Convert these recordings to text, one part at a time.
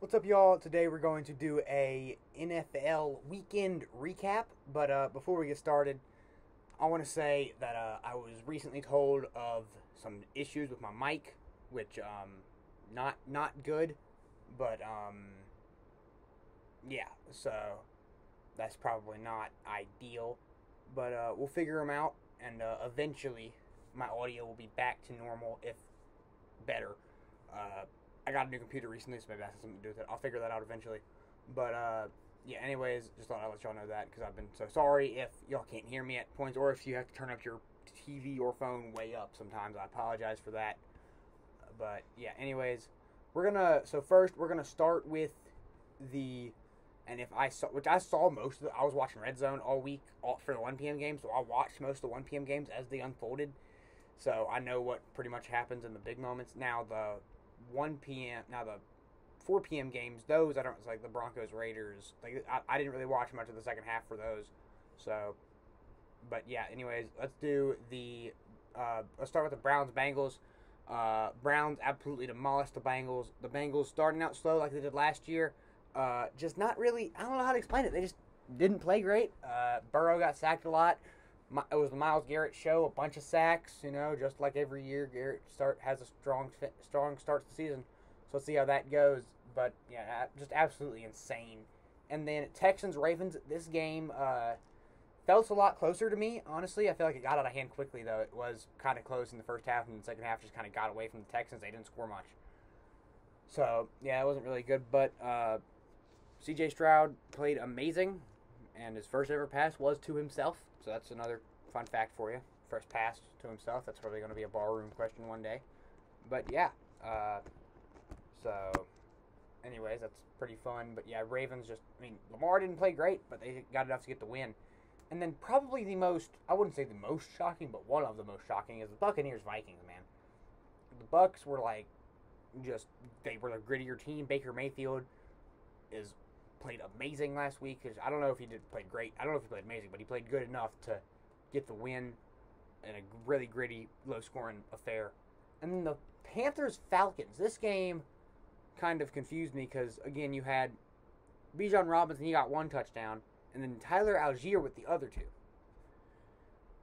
What's up, y'all? Today we're going to do a NFL weekend recap. But before we get started, I want to say that I was recently told of some issues with my mic, which not good. But yeah, so that's probably not ideal. But we'll figure them out, and eventually my audio will be back to normal, if better. Uh, I got a new computer recently, so maybe that has something to do with it. I'll figure that out eventually. But yeah, anyways, just thought I'd let y'all know that because I've been so sorry if y'all can't hear me at points or if you have to turn up your TV or phone way up sometimes. I apologize for that. But yeah, anyways, so first we're gonna start with the and if I saw which I saw most of I was watching Red Zone all week for the 1 p.m. games, so I watched most of the 1 p.m. games as they unfolded. So I know what pretty much happens in the big moments. Now the 1 p.m. Now the 4 p.m. games, those I don't. It's like the Broncos Raiders. Like I didn't really watch much of the second half for those. So, but yeah. Anyways, let's start with the Browns Bengals. Browns absolutely demolished the Bengals. The Bengals starting out slow like they did last year. Just not really. I don't know how to explain it. They just didn't play great. Burrow got sacked a lot. It was the Myles Garrett show, a bunch of sacks, just like every year. Garrett has a strong start to the season. So let's see how that goes. But yeah, just absolutely insane. And then Texans Ravens. This game felt a lot closer to me. Honestly, I feel like it got out of hand quickly though. It was kind of close in the first half, and the second half just kind of got away from the Texans. They didn't score much. So yeah, it wasn't really good. But C.J. Stroud played amazing, and his first ever pass was to himself. So that's another fun fact for you. First pass to himself. That's probably going to be a barroom question one day. But yeah. So, anyways, that's pretty fun. But yeah, Ravens Lamar didn't play great, but they got enough to get the win. And then probably I wouldn't say the most shocking, but one of the most shocking is the Buccaneers Vikings, man. The Bucks were they were the grittier team. Baker Mayfield played amazing last week. I don't know if he did play great. I don't know if he played amazing, but he played good enough to get the win in a really gritty, low-scoring affair. And then the Panthers Falcons. This game kind of confused me because, again, you had Bijan Robinson, he got one touchdown, and then Tyler Algier with the other two.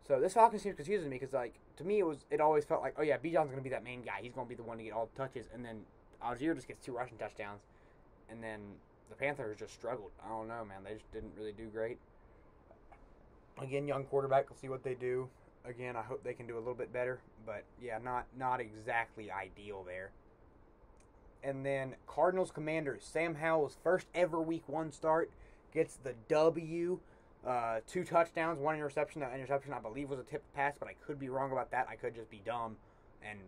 So this Falcons team confusing me because, to me, it always felt like, oh yeah, Bijan's going to be that main guy. He's going to be the one to get all the touches, and then Algier just gets two rushing touchdowns, and then the Panthers just struggled. I don't know, man. They just didn't really do great. Again, young quarterback. We'll see what they do. Again, I hope they can do a little bit better, but yeah, not exactly ideal there. And then Cardinals Commanders. Sam Howell's first ever Week 1 start gets the W. 2 touchdowns, 1 interception. That interception, I believe, was a tipped pass, but I could be wrong about that. I could just be dumb and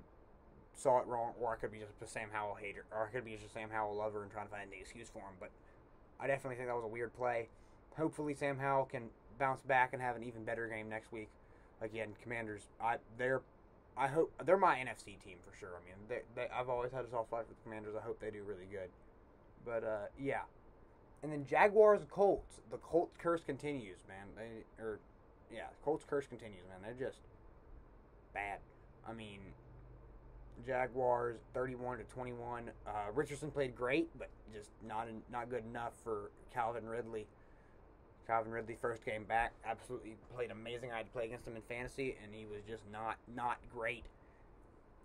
saw it wrong, or I could be just a Sam Howell hater, or I could be just a Sam Howell lover and trying to find an excuse for him. But I definitely think that was a weird play. Hopefully Sam Howell can bounce back and have an even better game next week. Again, Commanders, I hope they're my NFC team for sure. I mean, I've always had a soft spot for the Commanders. I hope they do really good. But yeah, and then Jaguars Colts. The Colts curse continues, man. Colts curse continues, man. They're just bad. I mean, Jaguars 31-21. Richardson played great, but just not good enough for Calvin Ridley. Calvin Ridley, first game back, absolutely played amazing. I had to play against him in fantasy, and he was just not great.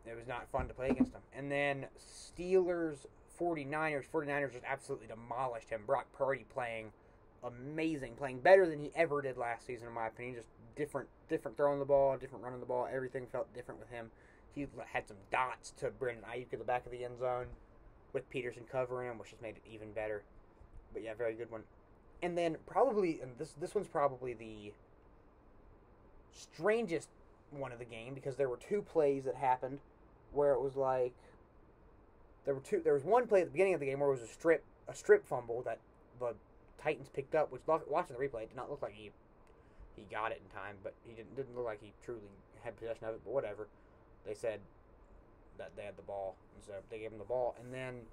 It was not fun to play against him. And then Steelers 49ers. 49ers just absolutely demolished him. Brock Purdy playing amazing, playing better than he ever did last season, in my opinion. Just different throwing the ball, different running the ball. Everything felt different with him. He had some dots to Brandon Ayuk at the back of the end zone with Peterson covering him, which just made it even better. But yeah, very good one. And then this one's probably the strangest one of the game because there were 2 plays that happened where it was like there was one play at the beginning of the game where it was a strip fumble that the Titans picked up, which watching the replay, it did not look like he got it in time, but he didn't look like he truly had possession of it. But whatever, they said that they had the ball, and so they gave him the ball, and then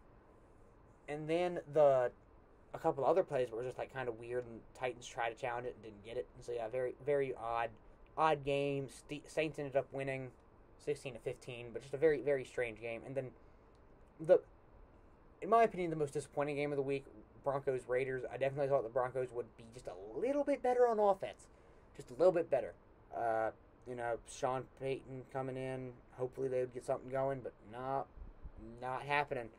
a couple other plays were just kind of weird, and Titans tried to challenge it and didn't get it. And so yeah, very very odd game. Saints ended up winning 16-15, but just a very very strange game. And then in my opinion, the most disappointing game of the week, Broncos Raiders. I definitely thought the Broncos would be just a little bit better on offense, just a little bit better. Sean Payton coming in. Hopefully they would get something going, but not happening.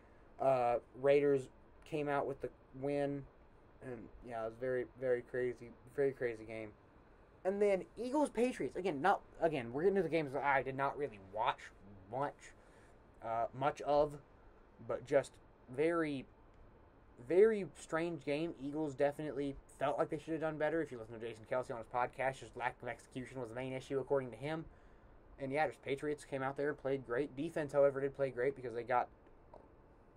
Raiders came out with the win, and yeah, it was very crazy game. And then Eagles Patriots again. We're getting to the games that I did not really watch much of, but just very strange game. Eagles definitely felt like they should have done better. If you listen to Jason Kelsey on his podcast, just lack of execution was the main issue according to him. And yeah, just Patriots came out there and played great. Defense, however, did play great because they got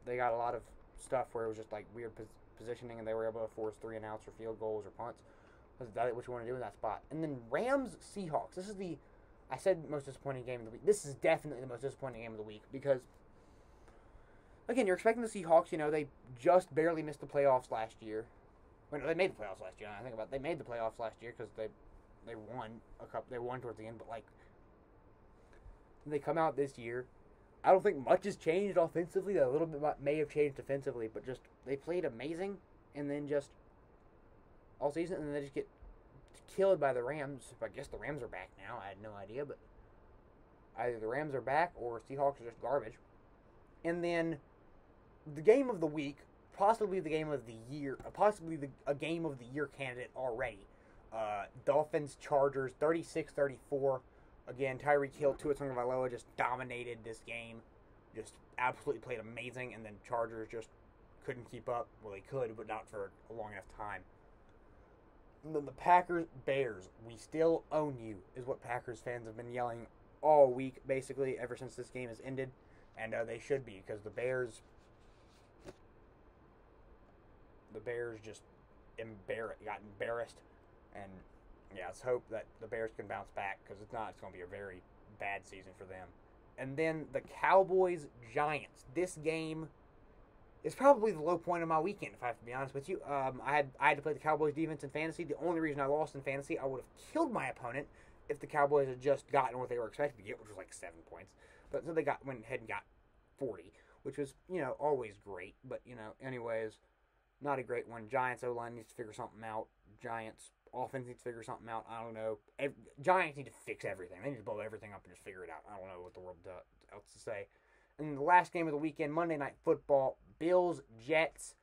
a lot of stuff where it was just like weird positioning, and they were able to force 3-and-outs or field goals or punts. That's what you want to do in that spot. And then Rams Seahawks. This is I said most disappointing game of the week. This is definitely the most disappointing game of the week because, again, you're expecting the Seahawks. They just barely missed the playoffs last year. Well, no, they made the playoffs last year. I think about it. They made the playoffs last year because they won a cup. They won towards the end, but they come out this year. I don't think much has changed offensively. A little bit may have changed defensively, but just they played amazing, and then just all season, and then they just get killed by the Rams. I guess the Rams are back now. I had no idea, but either the Rams are back or Seahawks are just garbage. And then the game of the week, possibly the game of the year, a game of the year candidate already. Dolphins Chargers 36-34. Again, Tyreek Hill, Tua Tagovailoa just dominated this game. Just absolutely played amazing, and then Chargers just couldn't keep up. Well, they could, but not for a long enough time. And then the Packers-Bears, we still own you, is what Packers fans have been yelling all week, basically, ever since this game has ended. And they should be, because the Bears just got embarrassed. And yeah, let's hope that the Bears can bounce back, because if not, it's going to be a very bad season for them. And then the Cowboys-Giants. This game is probably the low point of my weekend, if I have to be honest with you. I had to play the Cowboys defense in fantasy. The only reason I lost in fantasy, I would have killed my opponent if the Cowboys had just gotten what they were expected to get, which was like 7 points. But so they went ahead and got 40, which was, always great. But, anyways, not a great one. Giants O-line needs to figure something out. Giants offense needs to figure something out. I don't know. Giants need to fix everything. They need to blow everything up and just figure it out. I don't know what the world else to say. And the last game of the weekend, Monday Night Football, Bills, Jets.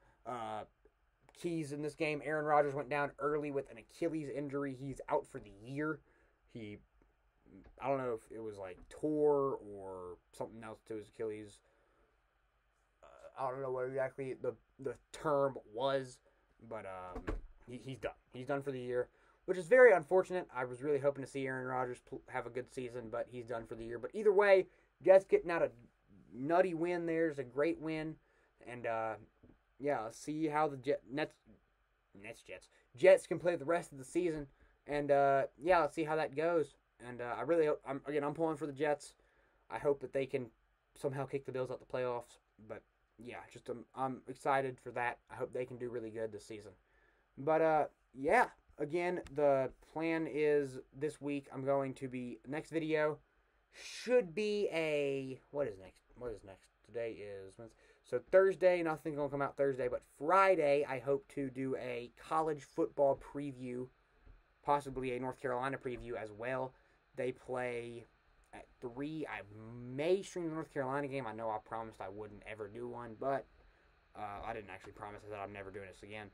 Keys in this game. Aaron Rodgers went down early with an Achilles injury. He's out for the year. I don't know if it was like tore or something else to his Achilles. I don't know what exactly the term was, but he's done. He's done for the year, which is very unfortunate. I was really hoping to see Aaron Rodgers have a good season, but he's done for the year. But either way, Jets getting out a nutty win there is a great win. And, see how the Jets can play the rest of the season. And, let's see how that goes. And I really hope, I'm pulling for the Jets. I hope that they can somehow kick the Bills out the playoffs. But, yeah, I'm excited for that. I hope they can do really good this season. But, again, the plan is this week next video should be what is next? Today is Wednesday. So Thursday, nothing's going to come out Thursday, but Friday, I hope to do a college football preview, possibly a North Carolina preview as well. They play at 3. I may stream the North Carolina game. I know I promised I wouldn't ever do one, but I didn't actually promise. I said I'm never doing this again.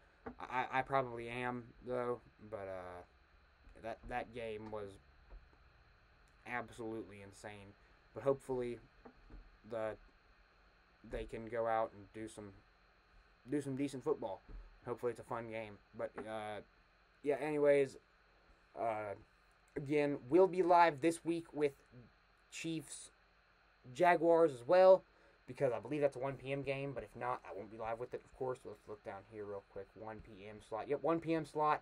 I probably am, though, but that game was absolutely insane. But hopefully they can go out and do some decent football. Hopefully it's a fun game. But anyways, again, we'll be live this week with Chiefs Jaguars as well, because I believe that's a 1 p.m. game, but if not, I won't be live with it, of course. Let's look down here real quick. 1 p.m. slot. Yep, 1 p.m. slot.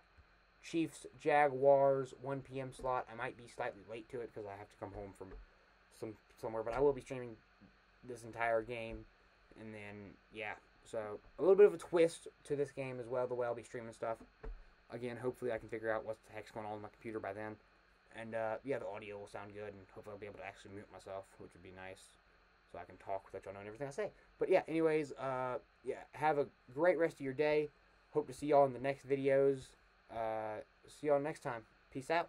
Chiefs Jaguars 1 p.m. slot. I might be slightly late to it because I have to come home from somewhere, but I will be streaming this entire game. And then, so a little bit of a twist to this game as well, the way I'll be streaming stuff. Again, hopefully I can figure out what the heck's going on with my computer by then. And, the audio will sound good, and hopefully I'll be able to actually mute myself, which would be nice. so I can talk without y'all knowing everything I say. But yeah, anyways, yeah, have a great rest of your day. Hope to see y'all in the next videos. See y'all next time. Peace out.